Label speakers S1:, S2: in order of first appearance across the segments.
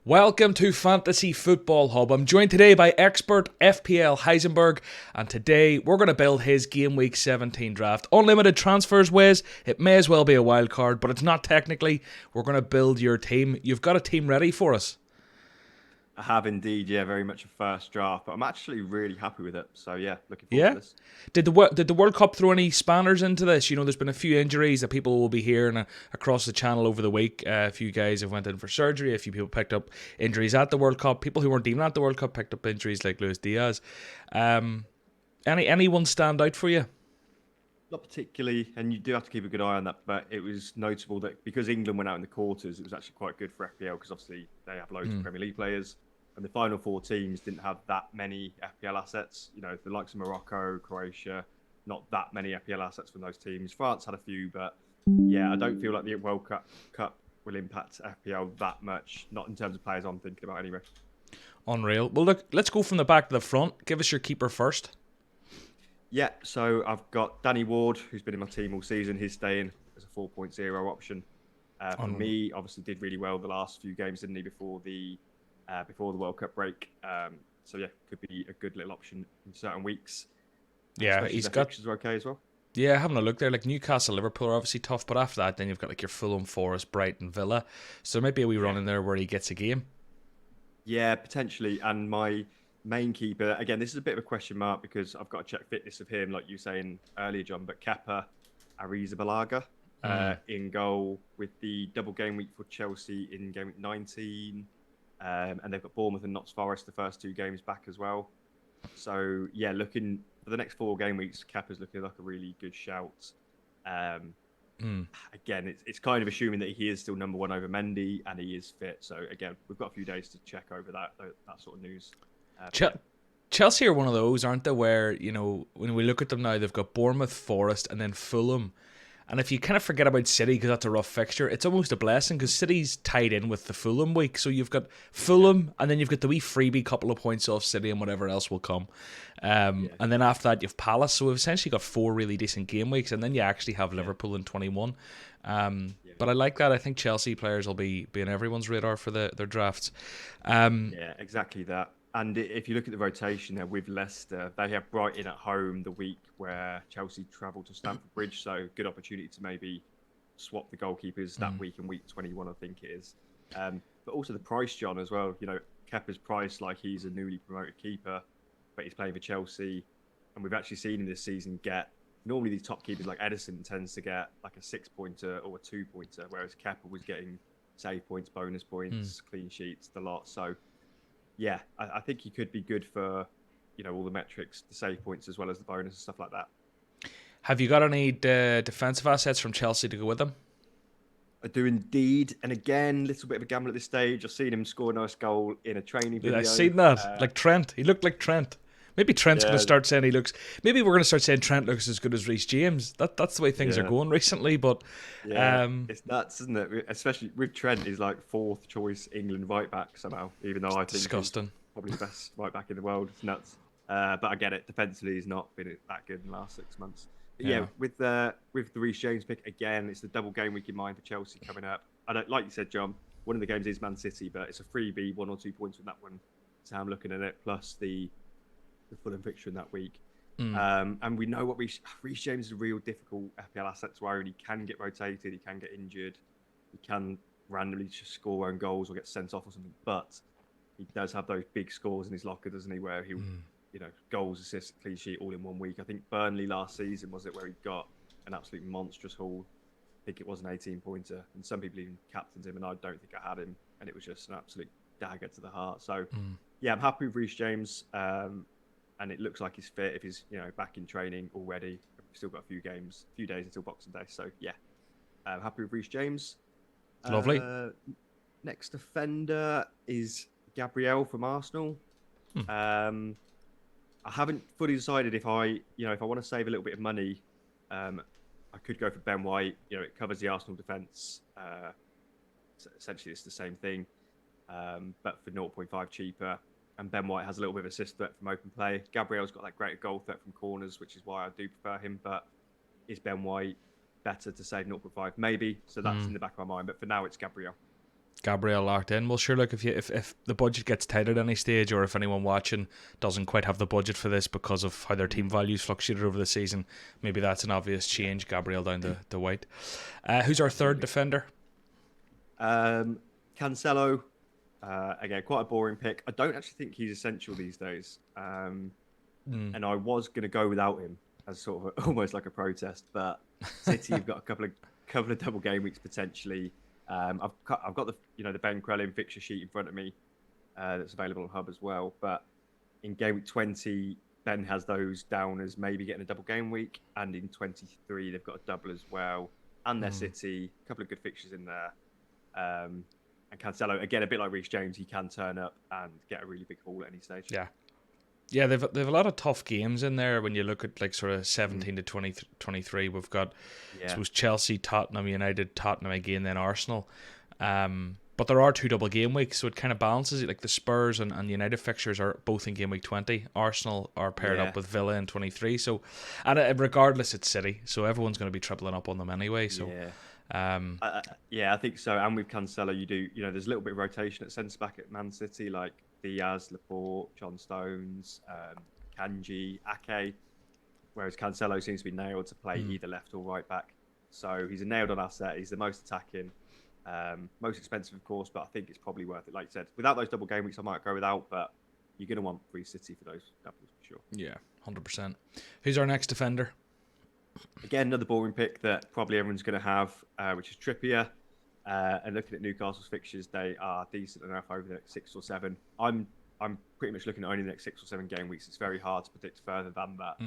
S1: Welcome to Fantasy Football Hub. I'm joined today by expert FPL Heisenberg, and today we're going to build his Game Week 17 draft. Unlimited transfers ways, it may as well be a wild card, but it's not technically. We're going to build your team. You've got a team ready for us.
S2: I have indeed, yeah, very much a first draft, but I'm actually really happy with it. So yeah, looking forward to
S1: Yeah?
S2: this.
S1: Did the World Cup throw any spanners into this? You know, there's been a few injuries that people will be hearing across the channel over the week. A few guys have went in for surgery. A few people picked up injuries at the World Cup. People who weren't even at the World Cup picked up injuries like Luis Diaz. Um, anyone stand out for you?
S2: Not particularly, and you do have to keep a good eye on that. But it was notable that because England went out in the quarters, it was actually quite good for FPL because obviously they have loads of Premier League players, and the final four teams didn't have that many FPL assets. You know, the likes of Morocco, Croatia, not that many FPL assets from those teams. France had a few, but yeah, I don't feel like the World Cup will impact FPL that much. Not in terms of players I'm thinking about anyway.
S1: Unreal. Well, look, let's go from the back to the front. Give us your keeper first.
S2: Yeah, so I've got Danny Ward, who's been in my team all season. He's staying as a 4.0 option. For
S1: On
S2: me, obviously did really well the last few games, didn't he, before the World Cup break. So yeah, could be a good little option in certain weeks,
S1: Yeah,
S2: especially if
S1: he's
S2: the
S1: got.
S2: fixtures are okay as well.
S1: Yeah, having a look there, like Newcastle, Liverpool are obviously tough, but after that, then you've got like your Fulham, Forest, Brighton, Villa. So maybe a wee run
S2: Yeah,
S1: in there where he gets a game.
S2: yeah, potentially. And my main keeper, again, this is a bit of a question mark because I've got to check fitness of him, like you were saying earlier, John. But Kepa Arrizabalaga in goal with the double game week for Chelsea in game week 19. And they've got Bournemouth and Notts Forest the first two games back as well. So yeah, looking for the next four game weeks, Kepa's looking like a really good shout. Um, Again, it's kind of assuming that he is still number one over Mendy and he is fit. So again, we've got a few days to check over that sort of news. But yeah,
S1: Ch- Chelsea are one of those, aren't they, where, you know, when we look at them now, they've got Bournemouth, Forest, and then Fulham. And if you kind of forget about City because that's a rough fixture, it's almost a blessing because City's tied in with the Fulham week. So you've got
S2: yeah,
S1: Fulham, and then you've got the wee freebie couple of points off City and whatever else will come.
S2: yeah,
S1: And then after that, you've Palace. So we've essentially got four really decent game weeks, and then you actually have
S2: yeah,
S1: Liverpool in 21.
S2: yeah,
S1: But I like that. I think Chelsea players will be in everyone's radar for their drafts.
S2: yeah, exactly that. And if you look at the rotation there with Leicester, they have Brighton at home the week where Chelsea travel to Stamford Bridge. So good opportunity to maybe swap the goalkeepers that week in week 21, I think it is. But also the price, John, as well. You know, Kepa's price like he's a newly promoted keeper, but he's playing for Chelsea. And we've actually seen him this season get, normally these top keepers like Edison tends to get like a 6 pointer or a 2 pointer, whereas Kepa was getting save points, bonus points, clean sheets, the lot. So yeah, I think he could be good for, you know, all the metrics, the save points as well as the bonus and stuff like that.
S1: Have you got any defensive assets from Chelsea to go with them?
S2: I do indeed. And again, little bit of a gamble at this stage. I've seen him score a nice goal in a training
S1: Yeah, I
S2: video.
S1: seen that. Like Trent. He looked like Trent. Maybe Trent's going to
S2: Yeah,
S1: start saying he looks. Maybe we're going to start saying Trent looks as good as Reece James. That's the way things are
S2: yeah,
S1: going recently. But
S2: yeah.
S1: um,
S2: It's nuts, isn't it? Especially with Trent, he's like fourth choice England right back somehow, even though
S1: it's
S2: I think he's
S1: disgusting.
S2: probably the best right back in the world. It's nuts. But I get it. Defensively, he's not been that good in the last 6 months. But yeah,
S1: Yeah.
S2: with the Reece James pick again, it's the double game week in mind for Chelsea coming up. I don't like you said, John. One of the games is Man City, but it's a freebie, 1 or 2 points with that one. So I'm looking at it plus the Fulham fixture in that week. And we know what Reece James is a real difficult FPL asset to own. He can get rotated, he can get injured, he can randomly just score own goals or get sent off or something. But he does have those big scores in his locker, doesn't he? Where he, you know, goals, assists, clean sheet all in one week. I think Burnley last season was it where he got an absolute monstrous haul. I think it was an 18 pointer, and some people even captained him, and I don't think I had him, and it was just an absolute dagger to the heart. So, yeah, I'm happy with Reece James, and it looks like he's fit if he's back in training already. We've still got a few days until Boxing Day, so yeah, I'm happy with Reece James.
S1: Lovely.
S2: Uh, Next offender is Gabriel from Arsenal. Um, I haven't fully decided if I want to save a little bit of money. I could go for Ben White. You know, it covers the Arsenal defence. Essentially, it's the same thing, but for 0.5 cheaper. And Ben White has a little bit of assist threat from open play. Gabriel's got that greater goal threat from corners, which is why I do prefer him. But is Ben White better to save 0.5? Maybe. So that's in the back of my mind. But for now, it's Gabriel.
S1: Gabriel locked in. Well, sure. Look, if the budget gets tight at any stage, or if anyone watching doesn't quite have the budget for this because of how their team values fluctuated over the season, maybe that's an obvious change. Gabriel down to white. Who's our third defender?
S2: Cancelo. Again, quite a boring pick. I don't actually think he's essential these days. And I was going to go without him as sort of almost like a protest. But City, you've got a couple of double game weeks potentially. I've got the Ben Crellin fixture sheet in front of me that's available on Hub as well. But in game week 20, Ben has those down as maybe getting a double game week, and in 23 they've got a double as well. And their City, a couple of good fixtures in there. And Cancelo, again, a bit like Reece James, he can turn up and get a really big haul at any stage.
S1: Yeah, they've a lot of tough games in there when you look at like sort of 17 to 23. We've got, I suppose, Chelsea, Tottenham, United, Tottenham again, then Arsenal. But there are 2 double game weeks, so it kind of balances it. Like the Spurs and United fixtures are both in game week 20. Arsenal are paired up with Villa in 23. So, and regardless, it's City, so everyone's going to be tripling up on them anyway. So.
S2: I think so. And with Cancelo, there's a little bit of rotation at centre back at Man City, like Diaz, Laporte, John Stones, Kanji, Ake. Whereas Cancelo seems to be nailed to play either left or right back. So he's a nailed-on asset. He's the most attacking, most expensive, of course, but I think it's probably worth it. Like you said, without those double game weeks, I might go without, but you're going to want free City for those doubles for sure.
S1: Yeah, 100%. Who's our next defender?
S2: Again, another boring pick that probably everyone's going to have, which is Trippier. And looking at Newcastle's fixtures, they are decent enough over the next 6 or 7. I'm pretty much looking at only the next 6 or 7 game weeks. It's very hard to predict further than that.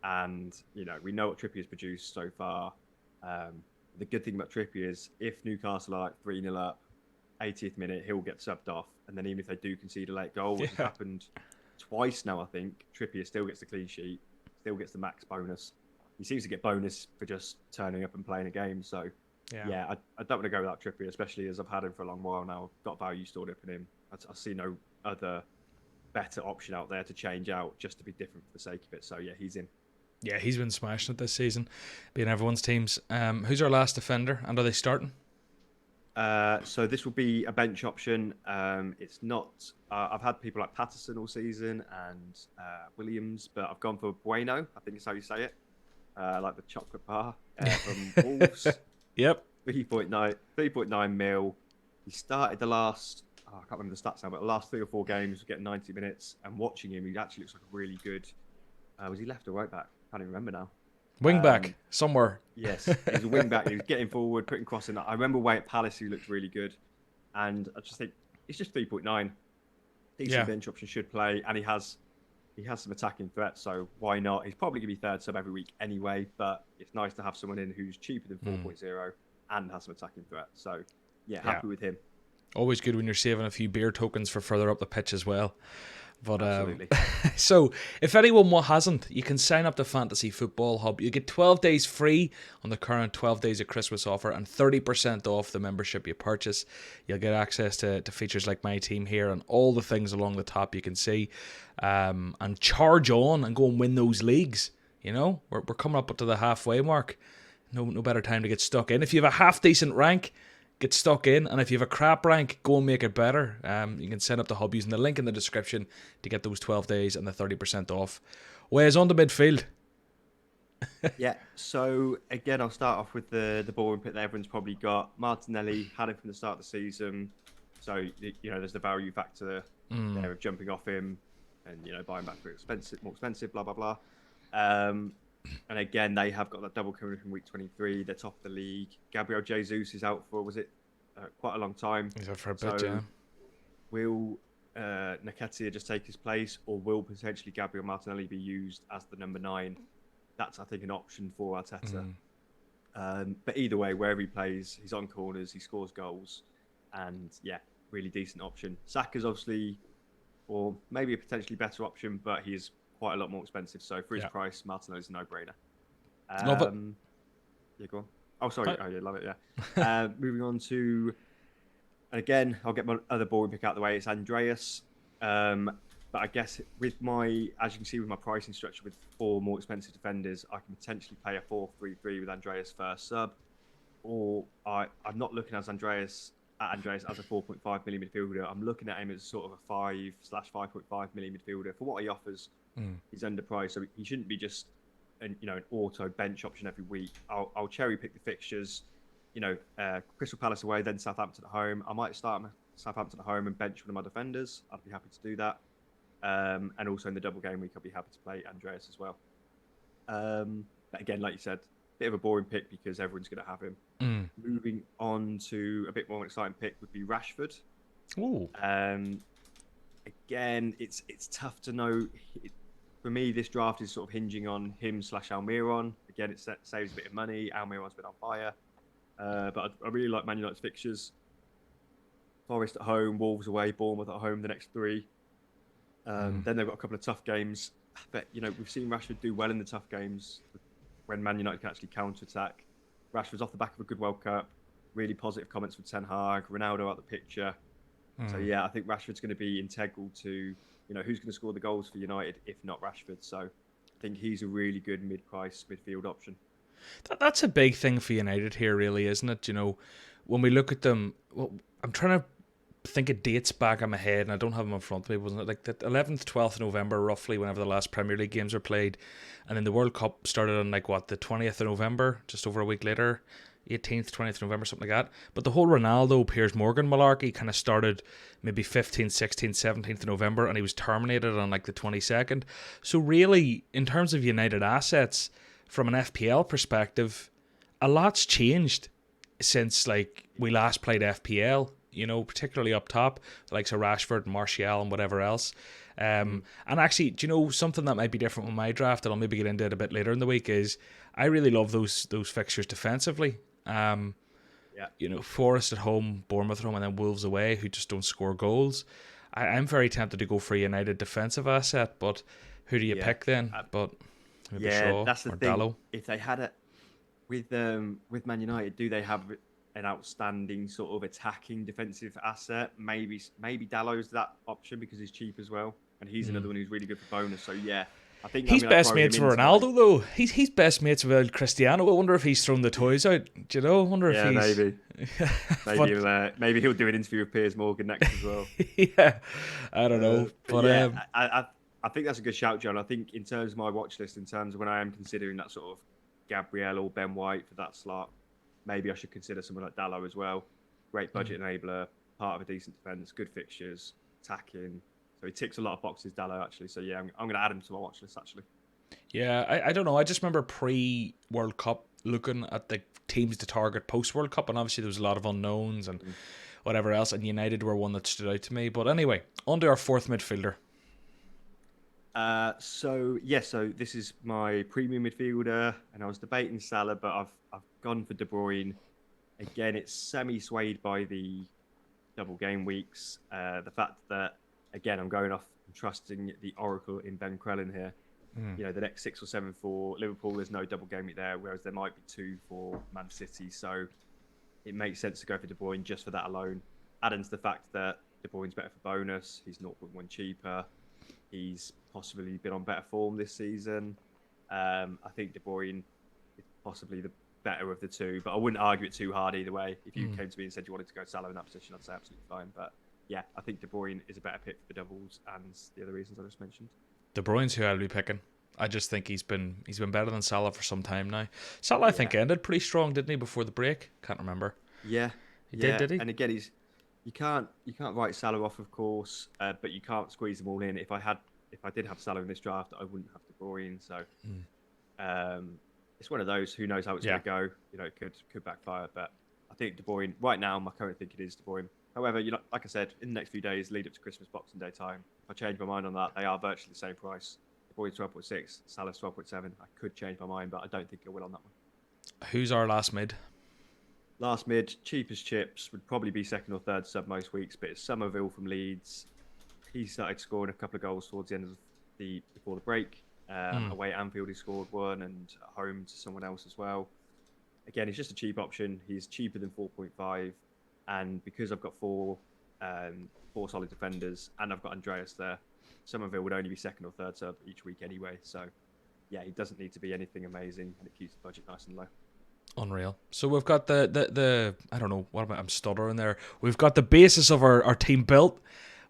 S2: And we know what Trippier's produced so far. The good thing about Trippier is if Newcastle are like 3-0 up, 80th minute, he'll get subbed off. And then even if they do concede a late goal, which has happened twice now, I think, Trippier still gets the clean sheet, still gets the max bonus. He seems to get bonus for just turning up and playing a game. So, I don't want to go without Trippier, especially as I've had him for a long while now. I've got value stored up in him. I see no other better option out there to change out just to be different for the sake of it. So, he's in.
S1: Yeah, he's been smashing it this season, being everyone's teams. Who's our last defender, and are they starting?
S2: So this will be a bench option. It's not. I've had people like Patterson all season and Williams, but I've gone for Bueno. I think is how you say it. Like the chocolate bar from Wolves.
S1: Yep.
S2: 3.9 mil. He started the last, I can't remember the stats now, but the last 3 or 4 games, getting 90 minutes. And watching him, he actually looks like a really good. Was he left or right back? Can't even remember now.
S1: Wing back, somewhere.
S2: Yes, he was a wing back. He was getting forward, putting crossing. I remember away at Palace, he looked really good. And I just think it's just 3.9. Decent bench option, should play, and he has some attacking threat, so why not? He's probably going to be third sub every week anyway, but it's nice to have someone in who's cheaper than 4.0 and has some attacking threat. So, happy with him.
S1: Always good when you're saving a few beer tokens for further up the pitch as well. But
S2: Absolutely.
S1: So, if anyone hasn't, you can sign up to Fantasy Football Hub. You get 12 days free on the current 12 days of Christmas offer and 30% off the membership you purchase. You'll get access to features like my team here and all the things along the top you can see. And charge on and go and win those leagues. We're coming up to the halfway mark. No better time to get stuck in. If you have a half decent rank, get stuck in, and if you have a crap rank, go and make it better. You can sign up the Hub using the link in the description to get those 12 days and the 30% off. Where's on the midfield?
S2: So again, I'll start off with the boring pick that everyone's probably got. Martinelli had him from the start of the season, so there's the value factor there of jumping off him and buying back more expensive, blah blah blah. And again, they have got that double coming from week 23. They're top of the league. Gabriel Jesus is out for, quite a long time.
S1: He's out for a bit, yeah.
S2: Will Nketiah just take his place, or will potentially Gabriel Martinelli be used as the number 9? That's, I think, an option for Arteta. But either way, wherever he plays, he's on corners, he scores goals. And, really decent option. Saka's obviously, or maybe a potentially better option, but he's quite a lot more expensive, so for his price, Martinelli's a no-brainer.
S1: Love it.
S2: Yeah, go on. Oh, sorry. Love it, yeah. Moving on to, and again, I'll get my other boring pick out of the way. It's Andreas. But I guess as you can see with my pricing structure with 4 more expensive defenders, I can potentially play a 4-3-3 with Andreas first sub. Or I'm not looking at Andreas at Andreas as a 4.5 million midfielder. I'm looking at him as sort of a 5/5.5 million midfielder. For what he offers, he's underpriced, so he shouldn't be just an auto bench option every week. I'll cherry pick the fixtures. Crystal Palace away, then Southampton at home. I might start Southampton at home and bench one of my defenders. I'd be happy to do that. And also in the double game week, I'll be happy to play Andreas as well. But again, like you said, bit of a boring pick because everyone's going to have him. Moving on to a bit more exciting pick would be Rashford.
S1: Ooh.
S2: Again, it's tough to know. For me, this draft is sort of hinging on him/Almiron. Again, it saves a bit of money. Almiron's been on fire. But I really like Man United's fixtures. Forest at home, Wolves away, Bournemouth at home, the next 3. Then they've got a couple of tough games. But, we've seen Rashford do well in the tough games when Man United can actually counter-attack. Rashford's off the back of a good World Cup. Really positive comments from Ten Hag. Ronaldo out the picture. So, yeah, I think Rashford's going to be integral to, who's going to score the goals for United, if not Rashford. So, I think he's a really good mid-price midfield option.
S1: That's a big thing for United here, really, isn't it? When we look at them, I'm trying to think of dates back in my head, and I don't have them in front of me. Wasn't it like the 11th, 12th of November, roughly, whenever the last Premier League games were played? And then the World Cup started on the 20th of November, just over a week later, 18th, 20th of November, something like that. But the whole Ronaldo, Piers Morgan malarkey kind of started maybe 15th, 16th, 17th of November, and he was terminated on the 22nd. So really, in terms of United assets, from an FPL perspective, a lot's changed since we last played FPL. Particularly up top, the likes of Rashford, Martial, and whatever else. And actually, something that might be different with my draft, and I'll maybe get into it a bit later in the week, is I really love those fixtures defensively. Forest at home, Bournemouth at home, and then Wolves away, who just don't score goals. I'm very tempted to go for a United defensive asset, but who do you pick then? But maybe Shaw
S2: that's the
S1: or
S2: thing.
S1: Dalot.
S2: If they had it with Man United, do they have an outstanding sort of attacking defensive asset? Maybe Dalot's that option because he's cheap as well, and he's another one who's really good for bonus. So yeah, I think
S1: he's best mates with Ronaldo though. He's best mates with Cristiano. I wonder if he's thrown the toys out. Do you know? I wonder if he's
S2: maybe he'll do an interview with Piers Morgan next as well.
S1: Yeah, I don't know, but
S2: I think that's a good shout, John. I think in terms of my watch list, in terms of when I am considering that sort of Gabriel or Ben White for that slot, maybe I should consider someone like Dalot as well. Great budget enabler, part of a decent defence, good fixtures, attacking. So he ticks a lot of boxes, Dalot, actually. So yeah, I'm going to add him to my watch list, actually.
S1: Yeah, I don't know. I just remember pre-World Cup looking at the teams to target post-World Cup, and obviously there was a lot of unknowns and whatever else, and United were one that stood out to me. But anyway, on to our fourth midfielder.
S2: So this is my premium midfielder, and I was debating Salah, but I've gone for De Bruyne. Again, it's semi-swayed by the double game weeks. The fact that, again, I'm trusting the oracle in Ben Crellin here. The next 6 or 7 for Liverpool, there's no double game week there, whereas there might be 2 for Man City. So it makes sense to go for De Bruyne just for that alone. Add into the fact that De Bruyne's better for bonus. He's 0.1 cheaper. He's possibly been on better form this season. I think De Bruyne is possibly the better of the two, but I wouldn't argue it too hard either way. If you came to me and said you wanted to go Salah in that position, I'd say absolutely fine. But yeah, I think De Bruyne is a better pick for the doubles and the other reasons I just mentioned.
S1: De Bruyne's who I'll be picking. I just think he's been better than Salah for some time now. Salah, I think, ended pretty strong, didn't he, before the break? Can't remember.
S2: Yeah,
S1: he did he?
S2: And again, you can't write Salah off, of course, but you can't squeeze them all in. If I did have Salah in this draft, I wouldn't have De Bruyne. So it's one of those. Who knows how it's going to go? It could backfire. But I think De Bruyne right now. My current thinking is De Bruyne. However, like I said, in the next few days, lead up to Christmas Boxing Day time, if I change my mind on that, they are virtually the same price. De Bruyne's 12.6, Salah's 12.7. I could change my mind, but I don't think I will on that one.
S1: Who's our last mid?
S2: Last mid, cheap as chips, would probably be second or third sub most weeks, but it's Somerville from Leeds. He started scoring a couple of goals towards the end of before the break. Away at Anfield, he scored one, and at home to someone else as well. Again, he's just a cheap option. He's cheaper than 4.5, and because I've got four solid defenders, and I've got Andreas there, Somerville would only be second or third sub each week anyway. So, yeah, he doesn't need to be anything amazing, and it keeps the budget nice and low.
S1: Unreal. So we've got the I don't know, what am I'm stuttering there. We've got the basis of our team built.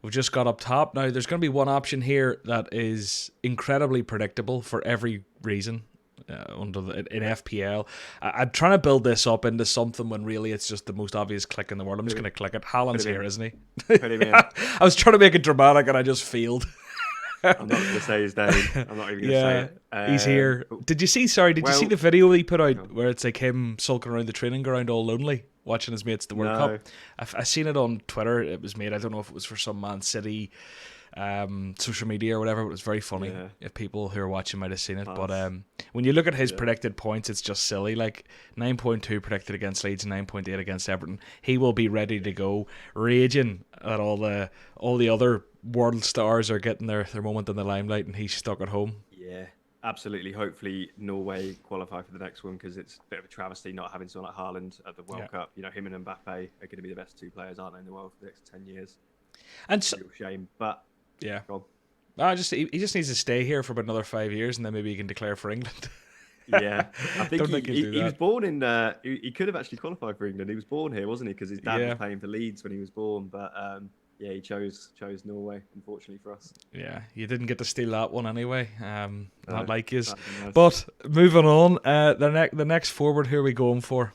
S1: We've just got up top. Now there's going to be one option here that is incredibly predictable for every reason. In FPL, I'm trying to build this up into something when really it's just the most obvious click in the world. I'm just going to click it. Haaland's here, isn't he?
S2: Put him in.
S1: I was trying to make it dramatic and I just failed.
S2: I'm not going to say his name. I'm not even going to say it.
S1: He's here. Did you see? Sorry, did you see the video he put out
S2: no.
S1: where it's like him sulking around the training ground all lonely, watching his mates the World
S2: No.
S1: Cup? I seen it on Twitter. It was made. I don't know if it was for some Man City social media or whatever. But it was very funny.
S2: Yeah.
S1: If people who are watching might have seen it.
S2: Nice.
S1: But when you look at his predicted points, it's just silly. Like 9.2 predicted against Leeds and 9.8 against Everton. He will be ready to go, raging at all the other world stars are getting their moment in the limelight, and he's stuck at home.
S2: Yeah, absolutely. Hopefully Norway qualify for the next one, because it's a bit of a travesty not having someone like Haaland at the World Cup. You know, him and Mbappe are going to be the best two players, aren't they, in the world for the next 10 years.
S1: And
S2: it's a real shame, but
S1: yeah. He just needs to stay here for about another 5 years, and then maybe he can declare for England.
S2: Yeah, I think he was born in. He could have actually qualified for England. He was born here, wasn't he? Because his dad was playing for Leeds when he was born. But yeah, he chose Norway, unfortunately for us.
S1: Yeah, you didn't get to steal that one anyway. Not like yous.
S2: Nice.
S1: But moving on, the next forward, who are we going for?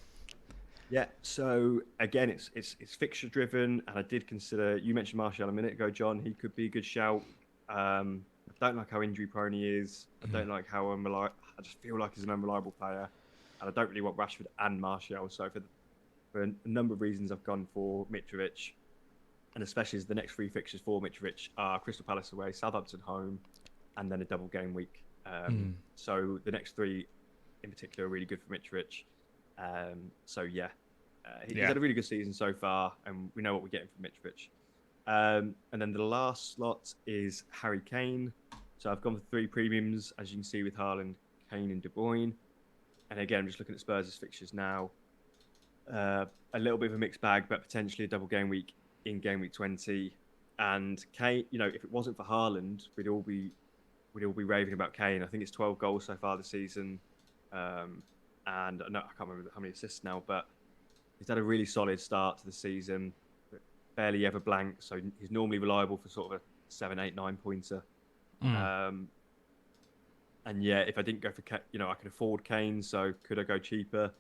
S2: Yeah, so again, it's fixture driven, and I did consider. You mentioned Martial a minute ago, John. He could be a good shout. I don't like how injury prone he is. I don't like how unreliable. I just feel like he's an unreliable player, and I don't really want Rashford and Martial. So for a number of reasons, I've gone for Mitrovic, and especially as the next three fixtures for Mitrovic are Crystal Palace away, Southampton home, and then a double game week. So the next three, in particular, are really good for Mitrovic. So yeah, he's had a really good season so far, and we know what we're getting from Mitrovic. And then the last slot is Harry Kane. So I've gone for three premiums, as you can see, with Haaland, Kane, and De Bruyne. And again, I'm just looking at Spurs' fixtures now. A little bit of a mixed bag, but potentially a double game week in game week 20. And Kane, you know, if it wasn't for Haaland, we'd all be raving about Kane. I think it's 12 goals so far this season. And I can't remember how many assists now, but he's had a really solid start to the season. Barely ever blank, so he's normally reliable for sort of a 7, 8, 9 pointer. And yeah, if I didn't go for, I could afford Kane, so could I go cheaper?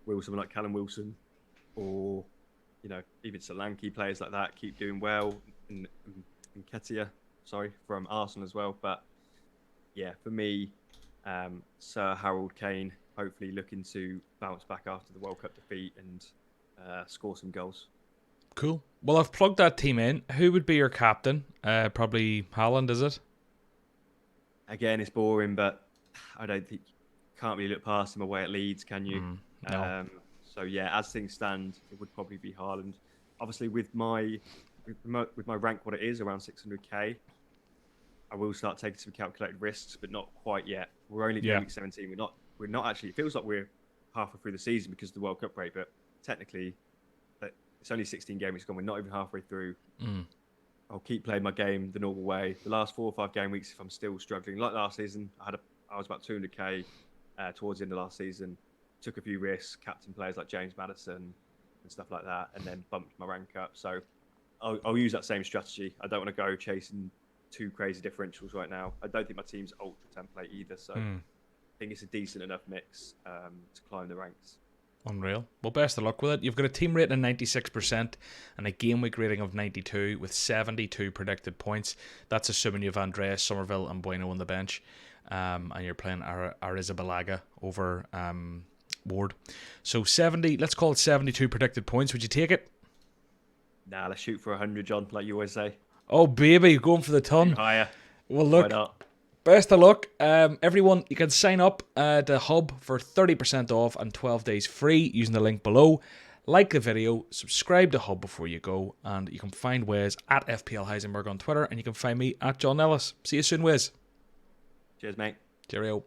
S2: Will someone like Callum Wilson, or even Solanke, players like that keep doing well, and Nketiah, from Arsenal as well. But yeah, for me, Sir Harold Kane, hopefully looking to bounce back after the World Cup defeat and score some goals.
S1: Cool. Well, I've plugged that team in. Who would be your captain? Probably Haaland, is it?
S2: Again, it's boring, but I don't think can't really look past him away at Leeds, can you?
S1: No.
S2: So yeah, as things stand, it would probably be Haaland. Obviously, with my rank, what it is around 600k, I will start taking some calculated risks, but not quite yet. We're only game week 17. We're not actually. It feels like we're halfway through the season because of the World Cup break, but technically, it's only 16 game weeks gone. We're not even halfway through. I'll keep playing my game the normal way. The last 4 or 5 game weeks, if I'm still struggling, like last season, I was about 200k towards the end of last season. Took a few risks, captain players like James Maddison and stuff like that, and then bumped my rank up. So I'll use that same strategy. I don't want to go chasing too crazy differentials right now. I don't think my team's ultra template either, so I think it's a decent enough mix to climb the ranks.
S1: Unreal. Well, best of luck with it. You've got a team rating of 96% and a game week rating of 92 with 72 predicted points. That's assuming you have Andreas, Somerville and Bueno on the bench. And you're playing Arrizabalaga over Ward. So 70, let's call it 72 predicted points. Would you take it?
S2: Nah, let's shoot for 100, John, like you always say.
S1: Oh, baby, you're going for the ton.
S2: Higher.
S1: Well, look.
S2: Why not?
S1: Best of luck. Everyone, you can sign up at the Hub for 30% off and 12 days free using the link below. Like the video, subscribe to Hub before you go, and you can find Wes at FPL Heisenberg on Twitter, and you can find me at John Ellis. See you soon, Wes.
S2: Cheers, mate.
S1: Cheerio.